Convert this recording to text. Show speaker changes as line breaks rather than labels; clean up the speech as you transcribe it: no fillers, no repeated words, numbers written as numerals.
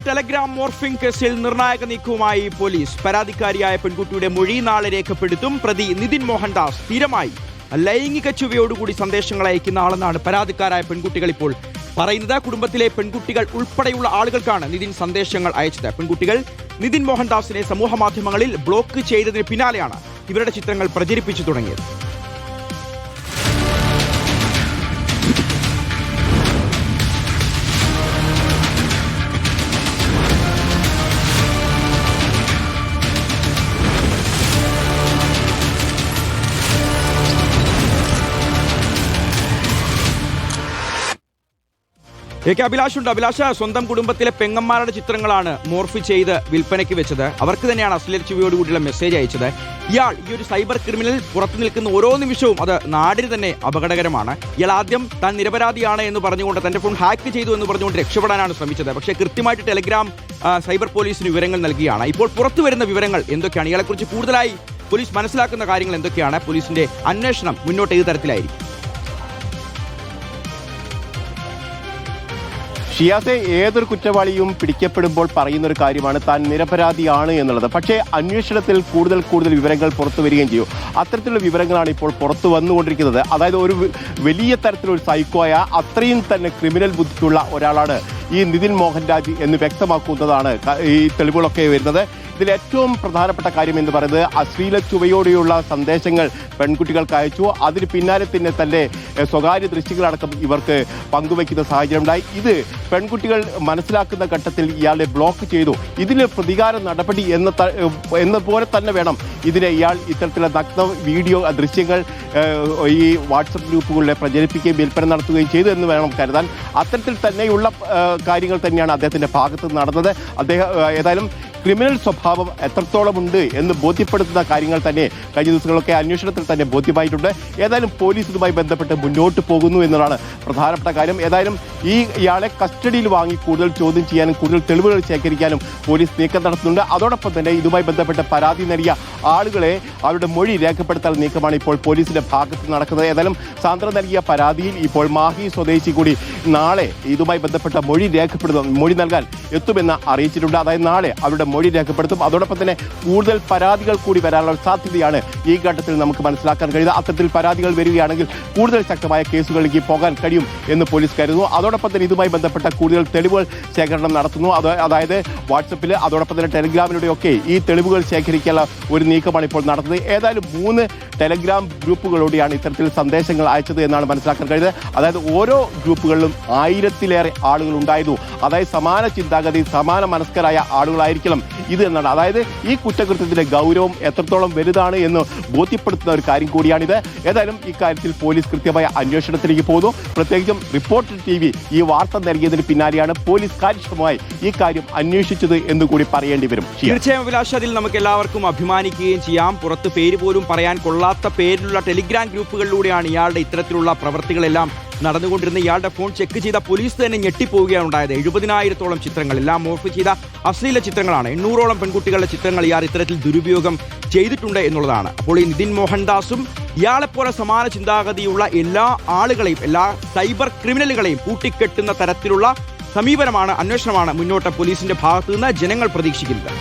Telegram morphing കേസിൽ നിർണായക നീക്കവുമായി police. പരാതിക്കാരിയായ പെൺകുട്ടിയുടെ മൊഴി നാളെ രേഖപ്പെടുത്തും. പ്രതി നിതിൻ മോഹൻദാസ് സ്ഥിരമായി ലൈംഗിക ചുവയോടുകൂടി സന്ദേശങ്ങൾ അയക്കുന്ന ആളെന്നാണ് പരാതിക്കാരായ പെൺകുട്ടികൾ ഇപ്പോൾ പറയുന്നത്. കുടുംബത്തിലെ പെൺകുട്ടികൾ ഉൾപ്പെടെയുള്ള ആളുകൾക്കാണ് നിതിൻ സന്ദേശങ്ങൾ അയച്ചത്. പെൺകുട്ടികൾ നിതിൻ മോഹൻദാസിനെ സമൂഹ മാധ്യമങ്ങളിൽ ബ്ലോക്ക് ചെയ്തതിന് പിന്നാലെയാണ് ഇവരുടെ ചിത്രങ്ങൾ പ്രചരിപ്പിച്ചു തുടങ്ങിയത്. അഭിലാഷ്, സ്വന്തം കുടുംബത്തിലെ പെങ്ങന്മാരുടെ ചിത്രങ്ങളാണ് മോർഫ് ചെയ്ത് വിൽപ്പനയ്ക്ക് വെച്ചത്. അവർക്ക് തന്നെയാണ് അശ്ലീല ചുവയോടുകൂടിയുള്ള മെസ്സേജ് അയച്ചത്. ഇയാൾ ഈ ഒരു സൈബർ ക്രിമിനൽ പുറത്തു നിൽക്കുന്ന ഓരോ നിമിഷവും അത് നാടിന് തന്നെ അപകടകരമാണ്. ഇയാൾ ആദ്യം താൻ നിരപരാധിയാണ് എന്ന് പറഞ്ഞുകൊണ്ട് തന്റെ ഫോൺ ഹാക്ക് ചെയ്തു എന്ന് പറഞ്ഞുകൊണ്ട് രക്ഷപ്പെടാനാണ് ശ്രമിച്ചത്. പക്ഷേ കൃത്യമായിട്ട് ടെലഗ്രാം സൈബർ പോലീസിന് വിവരങ്ങൾ നൽകുകയാണ്. ഇപ്പോൾ പുറത്തു വരുന്ന വിവരങ്ങൾ എന്തൊക്കെയാണ്? ഇയാളെക്കുറിച്ച് കൂടുതലായി പോലീസ് മനസ്സിലാക്കുന്ന കാര്യങ്ങൾ എന്തൊക്കെയാണ്? പോലീസിന്റെ അന്വേഷണം മുന്നോട്ട് ഏത് തരത്തിലായിരിക്കും?
ഷിയാസെ, ഏതൊരു കുറ്റവാളിയും പിടിക്കപ്പെടുമ്പോൾ പറയുന്ന ഒരു കാര്യമാണ് താൻ നിരപരാധിയാണ് എന്നുള്ളത്. പക്ഷേ അന്വേഷണത്തിൽ കൂടുതൽ വിവരങ്ങൾ പുറത്തു വരികയും ചെയ്യും. അത്തരത്തിലുള്ള വിവരങ്ങളാണ് ഇപ്പോൾ പുറത്തു വന്നുകൊണ്ടിരിക്കുന്നത്. അതായത് ഒരു വലിയ തരത്തിലൊരു സൈക്കോയ, അത്രയും തന്നെ ക്രിമിനൽ ബുദ്ധിയുള്ള ഒരാളാണ് ഈ നിതിൻ മോഹൻരാജ് എന്ന് വ്യക്തമാക്കുന്നതാണ് ഈ തെളിവുകളൊക്കെ വരുന്നത്. ഇതിൽ ഏറ്റവും പ്രധാനപ്പെട്ട കാര്യം എന്ന് പറയുന്നത് അശ്ലീല ചുവയോടെയുള്ള സന്ദേശങ്ങൾ പെൺകുട്ടികൾക്ക് അയച്ചു. അതിന് പിന്നാലെ തന്നെ തന്റെ സ്വകാര്യ ദൃശ്യങ്ങളടക്കം ഇവർക്ക് പങ്കുവയ്ക്കുന്ന സാഹചര്യമുണ്ടായി. ഇത് പെൺകുട്ടികൾ മനസ്സിലാക്കുന്ന ഘട്ടത്തിൽ ഇയാളെ ബ്ലോക്ക് ചെയ്തു. ഇതിന് പ്രതികാര നടപടി എന്ന പോലെ തന്നെ വേണം ഇതിനെ ഇയാൾ ഇത്തരത്തിലുള്ള നഗ്ന വീഡിയോ ദൃശ്യങ്ങൾ ഈ വാട്സപ്പ് ഗ്രൂപ്പുകളിലെ പ്രചരിപ്പിക്കുകയും വിൽപ്പന നടത്തുകയും ചെയ്തു എന്ന് വേണം കരുതാൻ. അത്തരത്തിൽ തന്നെയുള്ള കാര്യങ്ങൾ തന്നെയാണ് അദ്ദേഹത്തിന്റെ ഭാഗത്ത് നടന്നത്. അദ്ദേഹം ഏതായാലും ക്രിമിനൽ സ്വഭാവം എത്രത്തോളം ഉണ്ട് എന്ന് ബോധ്യപ്പെടുത്തുന്ന കാര്യങ്ങൾ തന്നെ കഴിഞ്ഞ ദിവസങ്ങളൊക്കെ അന്വേഷണത്തിൽ തന്നെ ബോധ്യമായിട്ടുണ്ട്. ഏതായാലും പോലീസ് ഇതുമായി ബന്ധപ്പെട്ട് മുന്നോട്ട് പോകുന്നു എന്നതാണ് പ്രധാനപ്പെട്ട കാര്യം. ഏതായാലും ഇയാളെ കസ്റ്റഡിയിൽ വാങ്ങി കൂടുതൽ ചോദ്യം ചെയ്യാനും കൂടുതൽ തെളിവുകൾ ശേഖരിക്കാനും പോലീസ് നീക്കം നടത്തുന്നുണ്ട്. അതോടൊപ്പം തന്നെ ഇതുമായി ബന്ധപ്പെട്ട് പരാതി നൽകിയ ആളുകളെ അവരുടെ മൊഴി രേഖപ്പെടുത്താൻ നീക്കമാണ് ഇപ്പോൾ പോലീസിന്റെ ഭാഗത്ത് നടക്കുന്നത്. ഏതായാലും സാന്ദ്ര നൽകിയ പരാതിയിൽ ഇപ്പോൾ മാഹി സ്വദേശി കൂടി നാളെ ഇതുമായി ബന്ധപ്പെട്ട മൊഴി നൽകാൻ എത്തുമെന്ന് അറിയിച്ചിട്ടുണ്ട്. അതായത് നാളെ അവരുടെ മൊഴി രേഖപ്പെടുത്തും. അതോടൊപ്പം തന്നെ കൂടുതൽ പരാതികൾ കൂടി വരാനുള്ള സാധ്യതയാണ് ഈ ഘട്ടത്തിൽ നമുക്ക് മനസ്സിലാക്കാൻ കഴിയുന്നത്. അത്തരത്തിൽ പരാതികൾ വരികയാണെങ്കിൽ കൂടുതൽ ശക്തമായ കേസുകളിലേക്ക് പോകാൻ കഴിയും എന്ന് പോലീസ് കരുതുന്നു. അതോടൊപ്പം തന്നെ ഇതുമായി ബന്ധപ്പെട്ട കൂടുതൽ തെളിവുകൾ ശേഖരണം നടത്തുന്നു. അതായത് വാട്സപ്പിൽ അതോടൊപ്പം തന്നെ ടെലഗ്രാമിലൂടെയൊക്കെ ഈ തെളിവുകൾ ശേഖരിക്കാനുള്ള ഒരു നീക്കമാണ് ഇപ്പോൾ നടത്തുന്നത്. ഏതായാലും 3 ടെലഗ്രാം ഗ്രൂപ്പുകളിലൂടെയാണ് ഇത്തരത്തിൽ സന്ദേശങ്ങൾ അയച്ചത് എന്നാണ് മനസ്സിലാക്കാൻ കഴിയുന്നത്. അതായത് ഓരോ ഗ്രൂപ്പുകളിലും 1000-ലേറെ ആളുകൾ ഉണ്ടായിരുന്നു. അതായത് സമാന ചിന്താഗതി, സമാന മനസ്കരായ ആളുകളായിരിക്കണം ഇത് എന്നാണ്. അതായത് ഈ കുറ്റകൃത്യത്തിന്റെ ഗൗരവം എത്രത്തോളം വലുതാണ് എന്ന് ബോധ്യപ്പെടുത്തുന്ന ഒരു കാര്യം കൂടിയാണിത്. ഏതായാലും ഇക്കാര്യത്തിൽ പോലീസ് കൃത്യമായ അന്വേഷണത്തിലേക്ക് പോകുന്നു. പ്രത്യേകിച്ചും റിപ്പോർട്ടർ TV ഈ വാർത്ത നൽകിയതിന് പിന്നാലെയാണ് പോലീസ് കാര്യക്ഷമമായി ഈ കാര്യം അന്വേഷിച്ചത് എന്ന് കൂടി പറയേണ്ടി വരും.
തീർച്ചയായും അഭിലാഷ്, അതിൽ നമുക്ക് എല്ലാവർക്കും അഭിമാനിക്കുകയും ചെയ്യാം. പുറത്ത് പേര് പോലും പറയാൻ കൊള്ളാത്ത പേരിലുള്ള ടെലിഗ്രാം ഗ്രൂപ്പുകളിലൂടെയാണ് ഇയാളുടെ ഇത്തരത്തിലുള്ള പ്രവർത്തികളെല്ലാം നടന്നുകൊണ്ടിരുന്ന. ഇയാളുടെ ഫോൺ ചെക്ക് ചെയ്ത പോലീസ് തന്നെ ഞെട്ടിപ്പോവുകയാണ് ഉണ്ടായത്. 70,000-ഓളം ചിത്രങ്ങൾ, എല്ലാം മോർഫ് ചെയ്ത അശ്ലീല ചിത്രങ്ങളാണ്. 800-ഓളം പെൺകുട്ടികളുടെ ചിത്രങ്ങൾ ഇയാൾ ഇത്തരത്തിൽ ദുരുപയോഗം ചെയ്തിട്ടുണ്ട് എന്നുള്ളതാണ്. അപ്പോൾ ഈ നിതിൻ മോഹൻദാസും ഇയാളെപ്പോലെ സമാന ചിന്താഗതിയുള്ള എല്ലാ ആളുകളെയും, എല്ലാ സൈബർ ക്രിമിനലുകളെയും കൂട്ടിക്കെട്ടുന്ന തരത്തിലുള്ള സമീപനമാണ്, അന്വേഷണമാണ് മുന്നോട്ട് പോലീസിന്റെ ഭാഗത്തു നിന്ന് ജനങ്ങൾ പ്രതീക്ഷിക്കുന്നത്.